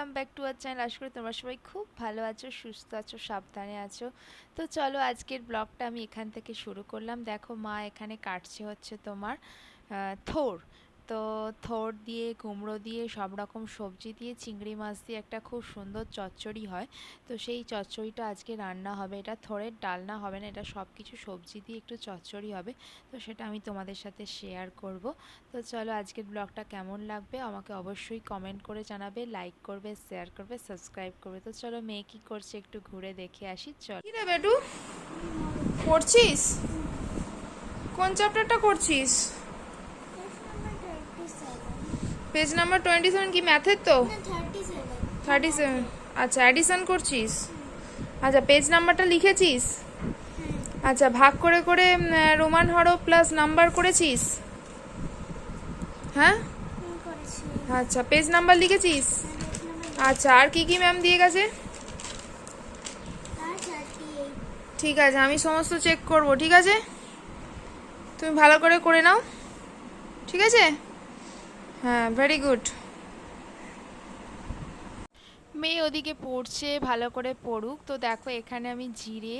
Welcome back to our channel. আশা করি তোমরা সবাই খুব ভালো আছো, সুস্থ আছো, সাবধানে আছো। তো চলো আজকের ব্লগটা আমি এখান থেকে শুরু করলাম। দেখো মা এখানে কাটছে হচ্ছে তোমার থোড়। তো থোড় দিয়ে, কুমড়ো দিয়ে, সব রকম সবজি দিয়ে, চিংড়ি মাছ দিয়ে একটা খুব সুন্দর চচ্চড়ি হয়। তো সেই চচ্চড়িটা আজকে রান্না হবে। এটা থোড়ের ডালনা হবে না, এটা সব কিছু সবজি দিয়ে একটু চচ্চড়ি হবে। তো সেটা আমি তোমাদের সাথে শেয়ার করব। তো চলো আজকের ব্লগটা কেমন লাগবে আমাকে অবশ্যই কমেন্ট করে জানাবে, লাইক করবে, শেয়ার করবে, সাবস্ক্রাইব করবে। তো চলো মেয়ে কি করছে একটু ঘুরে দেখে আসি। চল। কি রে বেটু, পড়ছিস? কোন চ্যাপ্টারটা করছিস? Page number 27। কি ম্যাথের? তো 37। আচ্ছা, অ্যাডিশন করছিস? আচ্ছা, পেজ নাম্বারটা লিখেছিস? আচ্ছা, ভাগ করে করে রোমান হরফ প্লাস নাম্বার করেছিস? হ্যাঁ, আচ্ছা, পেজ নাম্বার লিখেছিস? আচ্ছা, আর কি কি ম্যাম দিয়ে গেছে? ঠিক আছে, আমি সমস্ত চেক করব। ঠিক আছে, তুমি ভালো করে করে নাও। ঠিক আছে, হ্যাঁ, ভেরি গুড। মেয়ে ওদিকে পড়ছে, ভালো করে পড়ুক। তো দেখো এখানে আমি জিরে,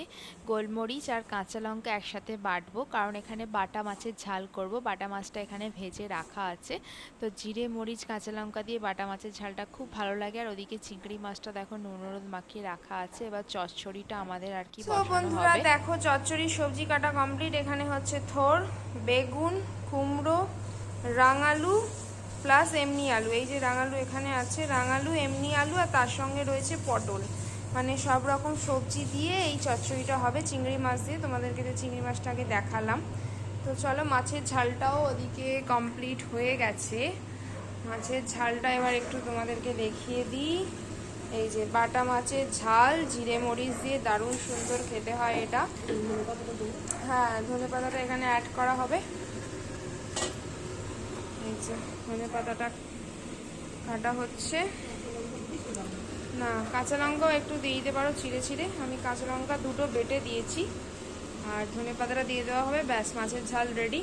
গোলমরিচ আর কাঁচা লঙ্কা একসাথে বাটবো, কারণ এখানে বাটা মাছের ঝাল করব। বাটা মাছটা এখানে ভেজে রাখা আছে। তো জিরে, মরিচ, কাঁচা লঙ্কা দিয়ে বাটা মাছের ঝালটা খুব ভালো লাগে। আর ওদিকে চিংড়ি মাছটা দেখো নুন হলুদ মাখিয়ে রাখা আছে। এবার চচ্চড়িটা আমাদের আর কি তো বসানো বন্ধুরা হবে। দেখো, চচ্চড়ি সবজি কাটা কমপ্লিট। এখানে হচ্ছে থোর, বেগুন, কুমড়ো, রাঙালু প্লাস এমনি আলু। এই যে রাঙালু এখানে আছে, রাঙালু, এমনি আলু, আর তার সঙ্গে রয়েছে পটল। মানে সব রকম সবজি দিয়ে এই চচ্চড়িটা হবে, চিংড়ি মাছ দিয়ে। তোমাদেরকে যে চিংড়ি মাছটা আগে দেখালাম। তো চলো, মাছের ঝালটাও ওদিকে কমপ্লিট হয়ে গেছে। মাছের ঝালটা এবার একটু তোমাদেরকে দেখিয়ে দিই। এই যে বাটা মাছের ঝাল, জিরে মরিচ দিয়ে দারুণ সুন্দর খেতে হয় এটা। হ্যাঁ, ধনে পাতাটা এখানে অ্যাড করা হবে। এই যে ধনে পাতাটা কাটা হচ্ছে। না, কাঁচা লঙ্কাও একটু দিয়ে দিতে পারো চিড়ে চিড়ে। আমি কাঁচা লঙ্কা দুটো বেটে দিয়েছি, আর ধনে পাতাটা দিয়ে দেওয়া হবে। ব্যাস, মাছের ঝাল রেডি।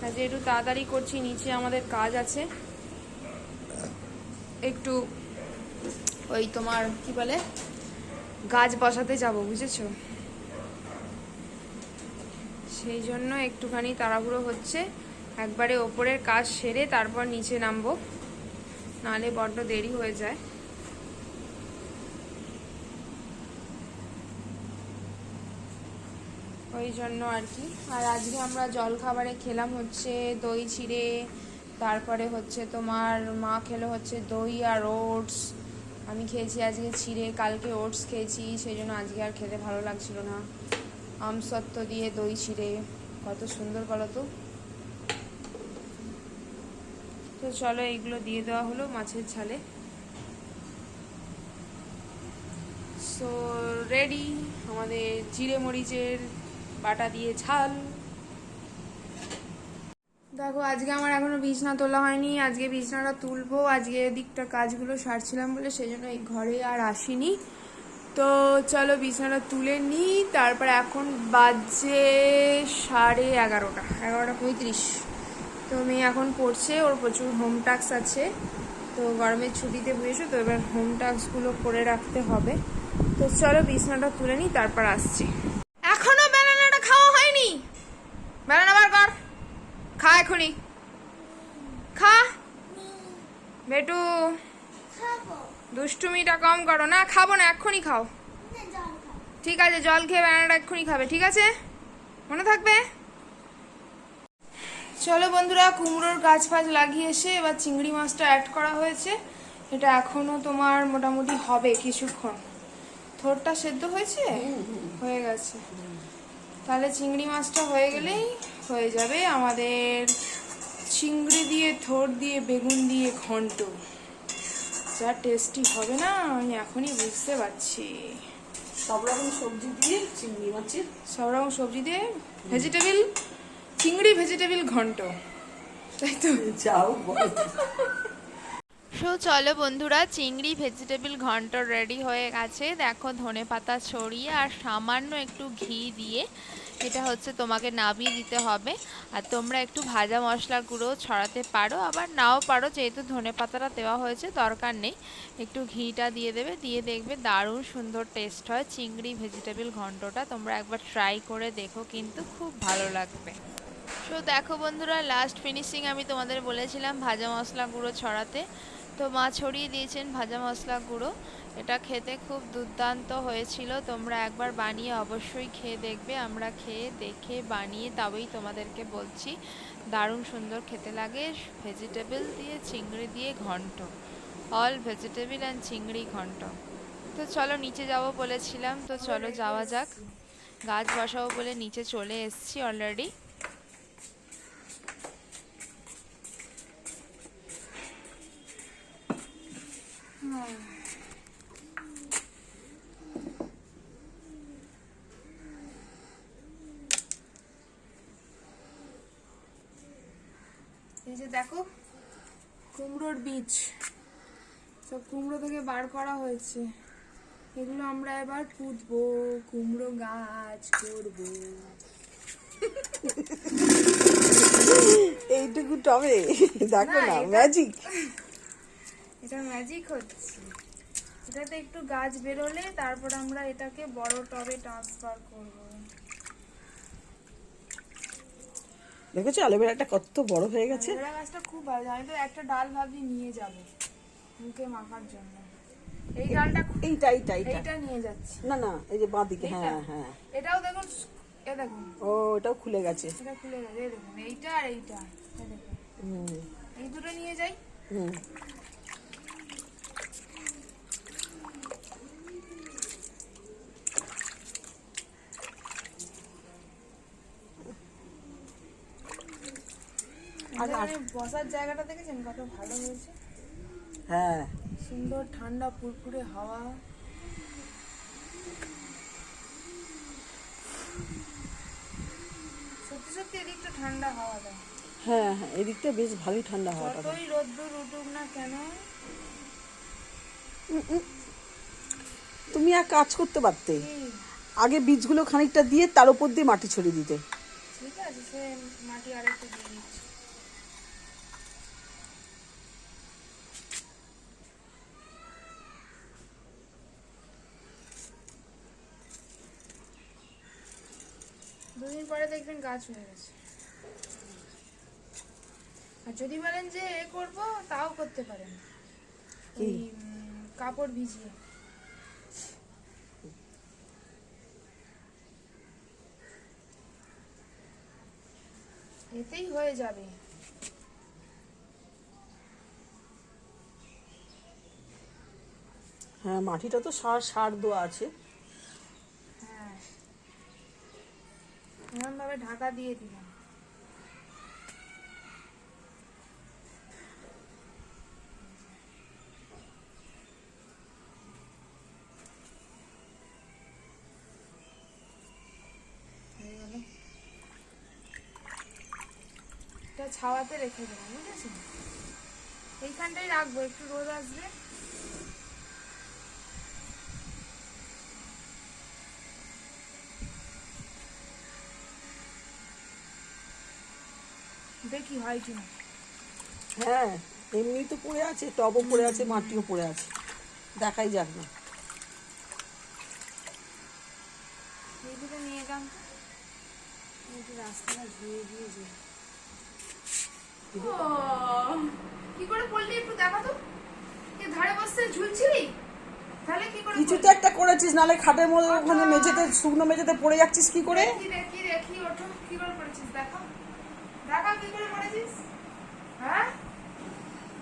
আজকে একটু তাড়াতাড়ি করছি, নিচে আমাদের কাজ আছে একটু। ওই তোমার কি বলে, গাছ বসাতে যাব, বুঝেছো? সেই জন্য একটুখানি তাড়াহুড়ো হচ্ছে। একবারে ওপরের কাজ সেরে তারপর নিচে নামবো, নাহলে বড্ড দেরি হয়ে যায়। ওই জন্য আর কি। আর আজকে আমরা জল খাবারে খেলাম হচ্ছে দই চিড়ে, তারপরে হচ্ছে তোমার মা খেলো হচ্ছে দই আর ওটস। আমি খেয়েছি আজকে চিড়ে, কালকে ওটস খেয়েছি, সেই জন্য আজকে আর খেতে ভালো লাগছিল না। আমসত্ত্ব দিয়ে দই চিড়ে, কত সুন্দর বলো তো। তো চলো, এইগুলো দিয়ে দেওয়া হলো মাছের ঝালে। সো রেডি আমাদের জিরে মরিচের বাটা দিয়ে ঝাল। দেখো, আজকে আমার এখনো বিছনা তোলা হয়নি। আজকে বিছনাটা তুলবো। আজকে এদিকটা কাজগুলো সারছিলাম বলে সেই জন্য এই ঘরে আর আসিনি। তো চলো বিছানাটা তুলে নিই। তারপর এখন বাজে 11:30, 11:35। তো মেয়ে এখন পড়ছে, ওর প্রচুর হোম টাস্ক আছে। তো গরমের ছুটিতে বুঝেছো তো, এবার হোম টাস্কগুলো করে রাখতে হবে। তো চলো বিছানাটা তুলে নিই, তারপর আসছি। এখনো ব্যানানাটা খাওয়া হয়নি? ব্যানানা বার কর, খা এখনই, খা বেটু। দুষ্টুমিটা কম করো। না, খাবো না, এক্ষুনি খাও। ঠিক আছে, জল খেয়ে ব্যানানাটা এক্ষুনি খাবে, ঠিক আছে? মনে থাকবে। চলো বন্ধুরা, কুমড়োর গাছ ফাছ লাগিয়ে এসে এবার চিংড়ি মাছটা অ্যাড করা হয়েছে। এটা এখনো তোমার মোটামুটি হবে কিছুক্ষণ। থোড়টা সেদ্ধ হয়েছে, হয়ে গেছে। তাহলে চিংড়ি মাছটা হয়ে গেলেই হয়ে যাবে আমাদের চিংড়ি দিয়ে, থোড় দিয়ে, বেগুন দিয়ে ঘন্ট। যা টেস্টি হবে না, আমি এখনই বুঝতে পারছি। সব রকম সবজি দিয়ে চিংড়ি মাছের, সব রকম সবজি দিয়ে ভেজিটেবিল, চিংড়ি ভেজিটেবিল ঘন্ট, তাই তো? যাও বল। সো চলো বন্ধুরা, চিংড়ি ভেজিটেবল ঘন্ট রেডি হয়ে গেছে। দেখো ধনেপাতা ছড়িয়ে আর সামান্য একটু ঘি দিয়ে এটা হচ্ছে তোমাকে নামিয়ে দিতে হবে। আর তোমরা একটু ভাজা মশলা গুঁড়ো ছড়াতে পারো, আবার নাও পারো, যেহেতু ধনেপাতাটা দেওয়া হয়েছে দরকার নেই। একটু ঘিটা দিয়ে দেবে, দিয়ে দেখবে দারুণ সুন্দর টেস্ট হয় চিংড়ি ভেজিটেবল ঘন্টটা। তোমরা একবার ট্রাই করে দেখো, কিন্তু খুব ভালো লাগবে। সো দেখো বন্ধুরা, লাস্ট ফিনিশিং আমি তোমাদের বলেছিলাম ভাজা মশলা গুঁড়ো ছড়াতে, তো মা ছড়িয়ে দিয়েছেন ভাজা মশলা গুঁড়ো। এটা খেতে খুব দুর্দান্ত হয়েছিল। তোমরা একবার বানিয়ে অবশ্যই খেয়ে দেখবে। আমরা খেয়ে দেখে বানিয়ে তবেই তোমাদেরকে বলছি, দারুণ সুন্দর খেতে লাগে। ভেজিটেবল দিয়ে চিংড়ি দিয়ে ঘন্ট, অল ভেজিটেবল অ্যান্ড চিংড়ি ঘন্ট। তো চলো নিচে যাব বলেছিলাম, তো চলো যাওয়া যাক। গাছ বসাবো বলে নিচে চলে এসেছি অলরেডি। এই যে দেখো কুমড়োর বীজ, সব কুমড়ো থেকে বার করা হয়েছে। এগুলো আমরা এবার পুঁতবো, কুমড়ো গাছ করবো। এইটুকু টবে দেখো না, না, এটা- ম্যাজিক। এটা ম্যাজিক হচ্ছে। এটাতে একটু গাছ বেরোলে তারপর আমরা এটাকে বড় টবে ট্রান্সফার করব। দেখেছো অ্যালোভেরাটা কত বড় হয়ে গেছে। অ্যালোভেরা গাছটা খুব ভালো, আমি তো একটা ডাল ভাবছি নিয়ে যাব মুখে মাখার জন্য। এই ডালটা এইটা এইটা এইটা এইটা নিয়ে যাচ্ছি। না না, এই যে বাঁ দিকে, এইটা? হ্যাঁ হ্যাঁ। এটাও দেখুন, এ দেখুন ও, এটাও খুলে গেছে। এটা খুলে গেছে, এই দেখুন এইটা আর এইটা, এই দেখুন হুম এই দুটো নিয়ে যাই। হুম। এখানে বসার জায়গাটা দেখেছেন কত ভালো হয়েছে, হ্যাঁ, সুন্দর ঠান্ডা ফুরফুরে হাওয়া। সত্যি সত্যি এদিকটা ঠান্ডা হাওয়া দেয়, হ্যাঁ হ্যাঁ, এদিকটা বেশ ভালোই ঠান্ডা হাওয়াটা দেয়। যতই রোদ্দুর উঠুক না কেন। তুমি এক কাজ করতে পারতে, কি? আগে বীজগুলো খানিকটা দিয়ে তার উপর দিয়ে মাটি ছড়িয়ে দিতে। ঠিক আছে, সে মাটি আরেকটু দিয়ে দিচ্ছি। দুদিন পরে দেখবেন গাছ হয়ে গেছে। আর যদি বলেন যে এ করবো, তাও করতে পারেন, কি? ওই কাপড় ভিজিয়ে। এতেই হয়ে যাবে। হ্যাঁ, মাটিটা তো সার সার দেওয়া আছে। হ্যাঁ, এরকম ভাবে ঢাকা দিয়ে দিলাম। হয়ে গেল। এটা ছাওয়াতে রেখে দেবো, বুঝেছেন? এইখানটাই রাখবো, একটু রোদ আসবে। দেখি হয় কিনা। হ্যাঁ, এমনি তো পড়ে আছে, টবও পড়ে আছে, মাটিও পড়ে আছে, দেখাই যাক না। এই দুটো নিয়ে যান তো, একটু রাস্তাটা ধুয়ে দিয়ে যাই। কি করে পড়লি একটু দেখা তো, এ ধারে বসে ঝুলছিলি, তাহলে কি করে কিছু তো একটা করেছিস, নালে খাটের মধ্যে ওখানে মেঝেতে, শুকনো মেঝেতে পড়ে যাচ্ছিস কি করে? দেখি দেখি দেখি, ওঠো কি করে পড়েছিস, দেখা দেখা কি করে পড়েছিস। হ্যাঁ,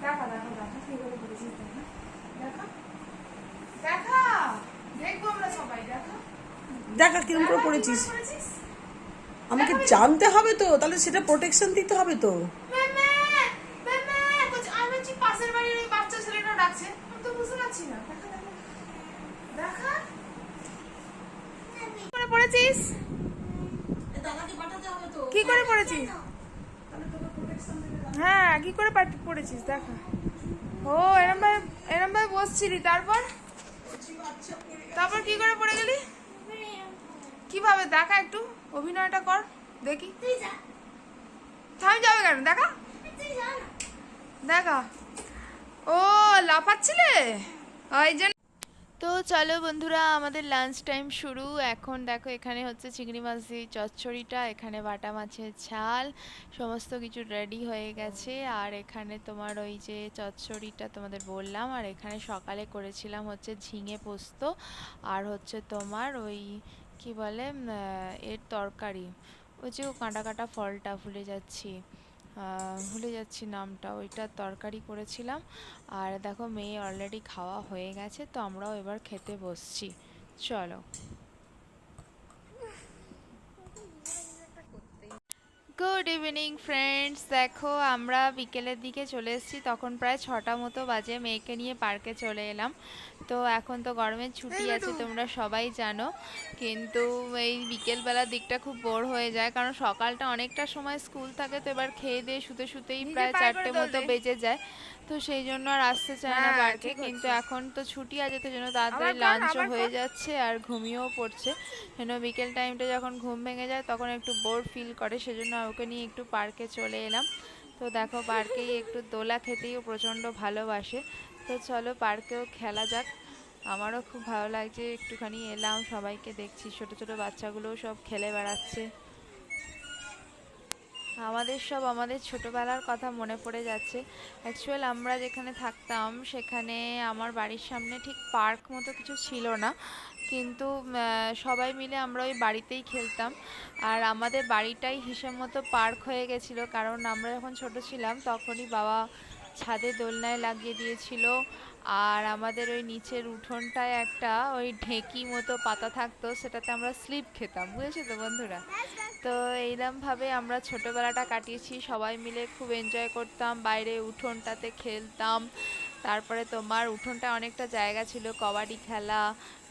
দেখা দেখা দেখা কি করে পড়েছিস, দেখা দেখা দেখা, দেখবো আমরা সবাই, দেখা দেখা কিরম করে দেখা কি পড়েছিস। পড়েছিস। আমাকে জানতে হবে তো, তাহলে সেটা প্রোটেকশন দিতে হবে তো। মেমে মেমে আমি হচ্ছে পাশের বাড়ির ওই বাচ্চা ছেলেটা ডাকছে, আমি তো বুঝতে পারছি না। দেখা দেখা দেখা কি করে পড়েছিস, কি করে পড়েছিস। হ্যাঁ, কি করে পড়েছিস দেখা। ও এরম ভাবে বসছিলি, তারপর তারপর কি করে পড়ে গেলি? কিভাবে দেখা, একটু অভিনয়টা কর দেখি। থামি যাবে কেন, দেখা দেখা। ও লাফাচ্ছিলে ওই জন্য। তো চলো বন্ধুরা, আমাদের লাঞ্চ টাইম শুরু। এখন দেখো এখানে হচ্ছে চিংড়ি মাছ দিয়ে চচ্চড়িটা, এখানে বাটা মাছের ঝাল, সমস্ত কিছু রেডি হয়ে গেছে। আর এখানে তোমার ওই যে চচ্চড়িটা তোমাদের বললাম, আর এখানে সকালে করেছিলাম হচ্ছে ঝিঙে পোস্ত, আর হচ্ছে তোমার ওই কি বলে এর তরকারি, ওই যে কাঁটা কাঁটা ফলটা ভুলে যাচ্ছি নামটা, ওইটার তরকারি করেছিলাম। আর দেখো মেয়ে অলরেডি খাওয়া হয়ে গেছে, তো আমরাও এবার খেতে বসছি। চলো। গুড ইভিনিং ফ্রেন্ডস, দেখো আমরা বিকেলের দিকে চলে এসেছি, তখন প্রায় 6টা মতো বাজে। মেয়েকে নিয়ে পার্কে চলে এলাম। তো এখন তো গরমের ছুটি আছে, তোমরা সবাই জানো, কিন্তু এই বিকেলবেলার দিকটা খুব বোর হয়ে যায়, কারণ সকালটা অনেকটা সময় স্কুল থাকে, তো এবার খেয়ে দিয়ে শুতে শুতেই নিজে প্রায় পায়ে করে 4টে দোল মতো দে। বেজে যায়। তো সেই জন্য আর আসতে চায় না হ্যাঁ পার্কে, ঠিক কিন্তু হচ্ছে। এখন তো ছুটি আছে, তো জন্য আবার তাড়াতাড়ি কর লাঞ্চও আবার হয়ে কর। যাচ্ছে আর ঘুমিয়েও পড়ছে। যেন বিকেল টাইমটা যখন ঘুম ভেঙে যায় তখন একটু বোর ফিল করে, সেজন্য ওকে নিয়ে একটু পার্কে চলে এলাম। তো দেখো পার্কেই একটু দোলা খেতেও প্রচণ্ড ভালোবাসে। তো চলো পার্কেও খেলা যাক। আমারও খুব ভালো লাগছে, একটুখানি এলাম, সবাইকে দেখছি, ছোট ছোট বাচ্চাগুলোও সব খেলে বেড়াচ্ছে। আমাদের ছোটবেলার কথা মনে পড়ে যাচ্ছে। অ্যাকচুয়াল আমরা যেখানে থাকতাম সেখানে আমার বাড়ির সামনে ঠিক পার্ক মতো কিছু ছিল না, কিন্তু সবাই মিলে আমরা ওই বাড়িতেই খেলতাম। আর আমাদের বাড়িটাই হিসেব মতো পার্ক হয়ে গেছিলো, কারণ আমরা যখন ছোট ছিলাম তখনই বাবা ছাদে দোলনায় লাগিয়ে দিয়েছিল। আর আমাদের ওই নিচের উঠোনটায় একটা ওই ঢেঁকি মতো পাতা থাকতো, সেটাতে আমরা স্লিপ খেতাম, বুঝেছো তো বন্ধুরা। তো এইরমভাবে আমরা ছোটোবেলাটা কাটিয়েছি, সবাই মিলে খুব এনজয় করতাম, বাইরে উঠোনটাতে খেলতাম। তারপরে তোমার উঠোনটা অনেকটা জায়গা ছিল, কবাডি খেলা,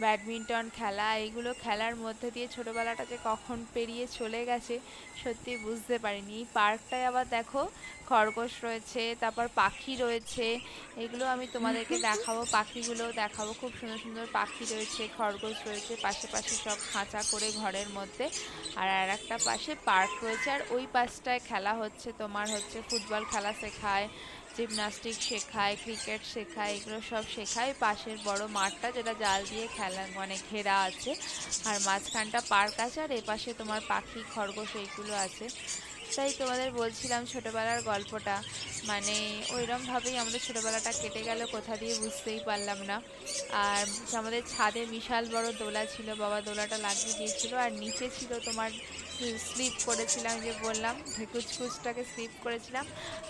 ব্যাডমিন্টন খেলা, এইগুলো খেলার মধ্যে দিয়ে ছোটোবেলাটা যে কখন পেরিয়ে চলে গেছে সত্যি বুঝতে পারিনি। এই পার্কটায় আবার দেখো খরগোশ রয়েছে, তারপর পাখি রয়েছে, এগুলো আমি তোমাদেরকে দেখাবো, পাখিগুলোও দেখাবো, খুব সুন্দর সুন্দর পাখি রয়েছে, খরগোশ রয়েছে, পাশে পাশে সব খাঁচা করে ঘরের মধ্যে। আর একটা পাশে পার্ক রয়েছে, আর ওই পাশটায় খেলা হচ্ছে, তোমার হচ্ছে ফুটবল খেলা শেখায়, জিমনাস্টিক শেখায়, ক্রিকেট শেখায়, এগুলো সব শেখায় পাশের বড় মাঠটা, যেটা জাল দিয়ে খেলা মানে ঘেরা আছে। আর মাঝখানটা পার্ক আছে, আর এপাশে তোমার পাখি খরগোশ এইগুলো আছে। তাই তোমাদের বলছিলাম ছোটবেলার গল্পটা, মানে ওইরমভাবেই আমাদের ছোটবেলাটা কেটে গেল কোথা দিয়ে বুঝতেই পারলাম না। আর আমাদের ছাদে বিশাল বড় দোলা ছিল, বাবা দোলাটা লাগিয়ে দিয়েছিল, আর নিচে ছিল তোমার স্লিপ করেছিলাম, যে বললাম ঢেকুচকুচটাকে স্লিপ করেছিলাম।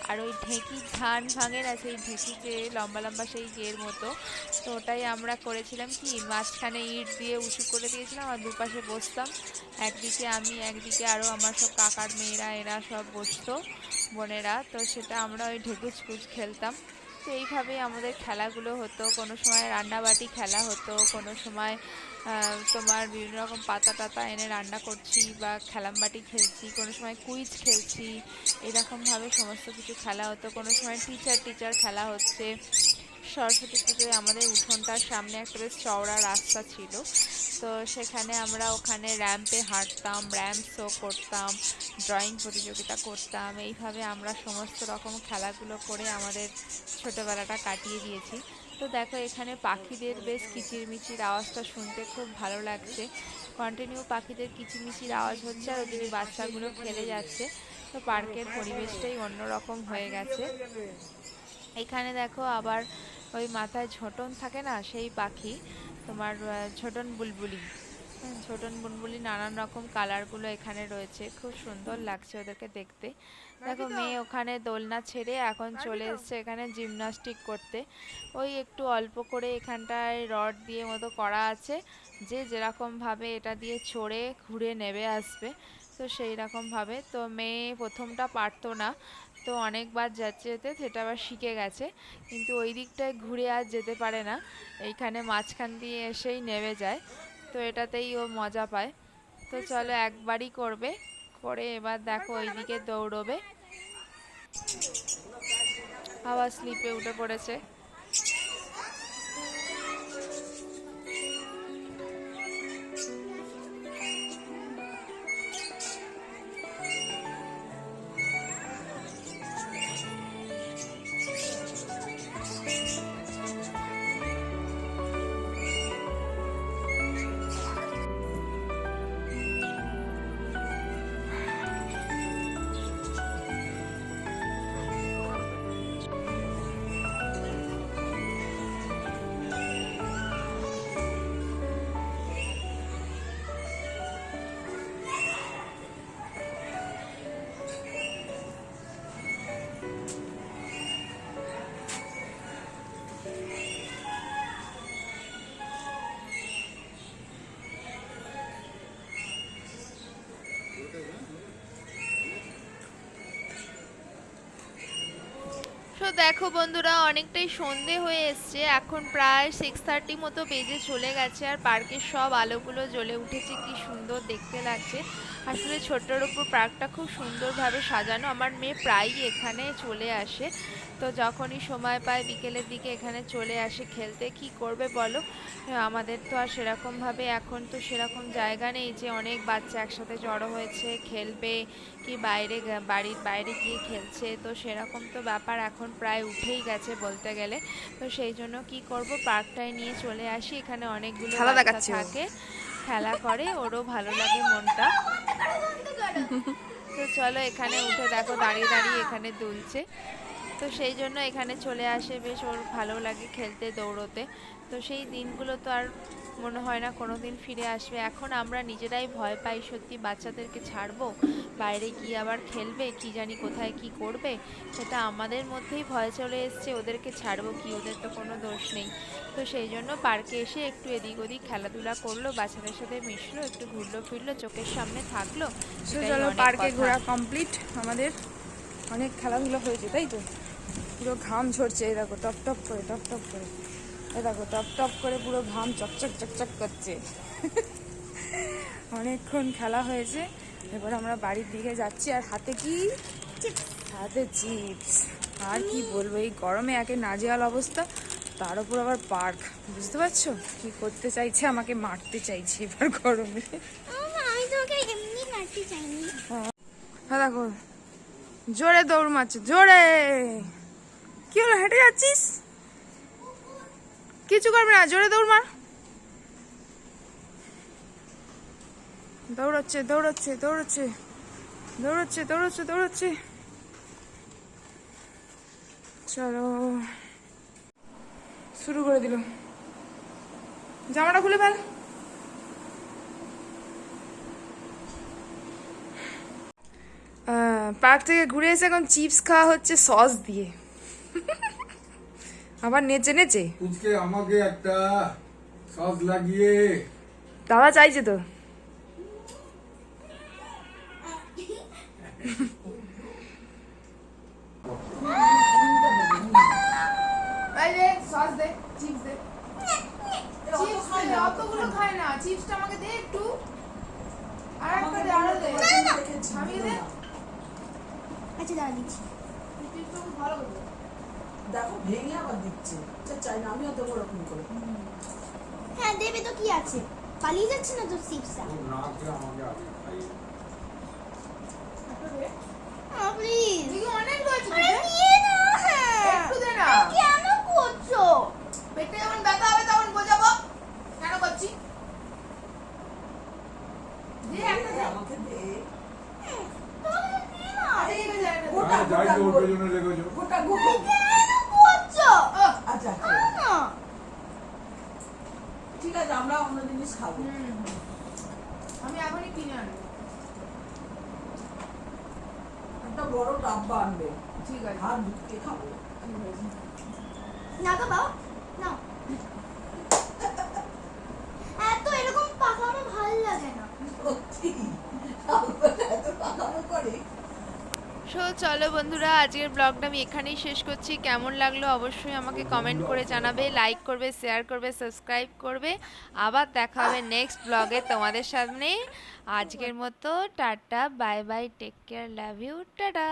আর ওই ঢেঁকি ধান ভাঙে না, সেই ঢেঁকি যে লম্বা লম্বা সেই ইয়ের মতো, তো ওটাই আমরা করেছিলাম কি, মাঝখানে ইট দিয়ে উঁচু করে দিয়েছিলাম আর দুপাশে বসতাম, একদিকে আমি একদিকে আরও আমার সব কাকার মেয়েরা এরা সব বসতো, বোনেরা, তো সেটা আমরা ওই ঢেকুচকুচ খেলতাম। তো এইভাবেই আমাদের খেলাগুলো হতো, কোনো সময় রান্নাবাটি খেলা হতো, কোনো সময় তোমার বিভিন্ন রকম পাতা টাতা এনে রান্না করছি বা খেলামবাটি খেলছি, কোনো সময় কুইজ খেলছি, এরকমভাবে সমস্ত কিছু খেলা হতো। কোনো সময় টিচার টিচার খেলা হচ্ছে। সরস্বতী পুজোয় আমাদের উঠোনটার সামনে একটা বেশ চওড়া রাস্তা ছিল, তো সেখানে আমরা ওখানে র্যাম্পে হাঁটতাম, র্যাম্প শো করতাম, ড্রয়িং প্রতিযোগিতা করতাম, এইভাবে আমরা সমস্ত রকম খেলাগুলো করে আমাদের ছোটোবেলাটা কাটিয়ে দিয়েছি। তো দেখো এখানে পাখিদের বেশ কিচিরমিচির আওয়াজটা শুনতে খুব ভালো লাগছে, কন্টিনিউ পাখিদের কিচিরমিচির আওয়াজ হচ্ছে, আর ওদিকে বাচ্চাগুলো খেলে যাচ্ছে। তো পার্কের পরিবেশটাই অন্যরকম হয়ে গেছে। এখানে দেখো আবার ওই মাথায় ঝোঁটন থাকে না সেই পাখি, তোমার ঝোঁটন বুলবুলি, ছোটন বুনবুলি, নানান রকম কালারগুলো এখানে রয়েছে, খুব সুন্দর লাগছে ওদেরকে দেখতে। দেখো মেয়ে ওখানে দোলনা ছেড়ে এখন চলে এসেছে এখানে জিমনাস্টিক করতে। ওই একটু অল্প করে এখানটায় রড দিয়ে মতো করা আছে, যে যেরকমভাবে এটা দিয়ে চড়ে ঘুরে নেবে আসবে, তো সেই রকমভাবে। তো মেয়ে প্রথমটা পারতো না, তো অনেকবার যাচ্ছে যেতে সেটা আবার শিখে গেছে, কিন্তু ওই দিকটায় ঘুরে আর যেতে পারে না, এইখানে মাঝখান দিয়ে এসেই নেমে যায়, তো এটাতেই ও মজা পায়। তো চলো একবারই করবে, করে এবার দেখো ওইদিকে দৌড়বে, আবার স্লিপে উঠে পড়েছে। তো দেখো বন্ধুরা, অনেকটাই সন্ধে হয়ে এসছে, এখন প্রায় 6:30 মতো বেজে চলে গেছে, আর পার্কের সব আলোগুলো জ্বলে উঠেছে, কি সুন্দর দেখতে লাগছে। আসলে ছোট্টর উপর পার্কটা খুব সুন্দরভাবে সাজানো। আমার মেয়ে প্রায়ই এখানে চলে আসে, তো যখনই সময় পায় বিকেলের দিকে এখানে চলে আসে খেলতে। কি করবে বলো, আমাদের তো আর সেরকমভাবে এখন তো সেরকম জায়গা নেই যে অনেক বাচ্চা একসাথে জড়ো হয়েছে খেলবে, কি বাইরে বাড়ির বাইরে গিয়ে খেলছে, তো সেরকম তো ব্যাপার এখন প্রায় উঠেই গেছে বলতে গেলে। তো সেই জন্য কি করব, পার্কটায় নিয়ে চলে আসি, এখানে অনেকগুলো খেলা বাচ্চা দেখাচ্ছে ও। থাকে, খেলা করে, ওরও ভালো লাগে মনটা। তো চলো, এখানে উঠে দেখো দাঁড়িয়ে দাঁড়িয়ে এখানে দুলছে, তো সেই জন্য এখানে চলে আসে, বেশ ওর ভালো লাগে খেলতে দৌড়োতে। তো সেই দিনগুলো তো আর মনে হয় না কোনো দিন ফিরে আসবে। এখন আমরা নিজেরাই ভয় পাই সত্যি, বাচ্চাদেরকে ছাড়বো বাইরে গিয়ে আবার খেলবে, কি জানি কোথায় কি করবে, সেটা আমাদের মধ্যেই ভয় চলে এসছে, ওদেরকে ছাড়বো কি, ওদের তো কোনো দোষ নেই। তো সেই জন্য পার্কে এসে একটু এদিক ওদিক খেলাধুলা করলো, বাচ্চাদের সাথে মিশলো, একটু ঘুরলো ফিরলো, চোখের সামনে থাকলো, সো এটাই চলো, অনেক পার্কে কথা। ঘোরা কমপ্লিট আমাদের। অনেক খেলাধুলো হয়েছে তাই তো, পুরো ঘাম ঝরছে, এই দেখো টপ টপ করে, টপ টপ করে, এই দেখো টপ টপ করে পুরো ঘাম চকচক চকচক করছে। অনেকক্ষণ খেলা হয়েছে, এবার আমরা বাড়ির দিকে যাচ্ছি। আর হাতে কি, হাতে চিপস। আর কি বলবো, এই গরমে একে নাজেহাল অবস্থা, তার উপর আবার পার্ক, বুঝতে পারছো কি করতে চাইছে, আমাকে মারতে চাইছে এবার গরমে। আমি তোকে এমনি মারতে চাইনি। হ্যাঁ দেখো, জোরে দৌড় মারছে, জোরে। কি হলো, হেঁটে যাচ্ছিস? কিছু করবে না, জোরে দৌড় মার। দৌড়চ্ছে দৌড়চ্ছে দৌড়চ্ছে দৌড়চ্ছে দৌড়চ্ছে দৌড়চ্ছে। চলো, শুরু করে দিল। জামাটা খুলে ফেল। পার্ক থেকে ঘুরে এসে এখন চিপস খাওয়া হচ্ছে সস দিয়ে, আবার নেচে নেচে। আজকে আমাকে একটা সস লাগিয়ে দাদা চাইছে তো। সস দে, চিপস দে, চিপস দে, অতগুলো খায় না, চিপসটা আমাকে দে একটু, আর একটা দে, আরো দে, আমি দে, আচ্ছা দাঁড়া দিচ্ছি। চিপসটা খুব ভালো করে দে। দেখো ভেঙে আবার দিচ্ছে, চাই না, আমিও দেবো ওরকম করে। হ্যাঁ দেবে তো, কি আছে, পালিয়ে যাচ্ছে না তোর চিপসটা। না খেয়ে আমাকে আগে খাইয়ে একটা দে। প্লিজ এদিকে অনেক রয়েছে, আরে দে। দিয়ে না। একটু দে না। কেন করছো? পেটে যখন ব্যথা হবে তখন বোঝাবো কেন করছি। দে একটা দে। আমাকে দে। তোমাকে তো দিয়ে না। আরে এই বে, একটা দে। গোটা, যাই তো ওর গোটা, পেছনে লেগেছো। গোটা গোটা। কেন করছো? ওহ, আচ্ছা আচ্ছা, না। ঠিক আছে, আমরা অন্য জিনিস খাবো। আমি এখনই কিনে আনবো। একটা বড় ডাব্বা আনবে, ঠিক আছে, হাত ঢুকিয়ে খাবো। ঠিক আছে। না তো বাবা, না। এত এরকম পাকানো ভালো লাগে না। সত্যি এত পাকামো করে। সো চলো বন্ধুরা, আজকের ব্লগটা আমি এখানেই শেষ করছি। কেমন লাগলো অবশ্যই আমাকে কমেন্ট করে জানাবে, লাইক করবে, শেয়ার করবে, সাবস্ক্রাইব করবে। আবার দেখা হবে নেক্সট ব্লগে তোমাদের সামনে। আজকের মতো tata, bye bye, take care, love you, tata.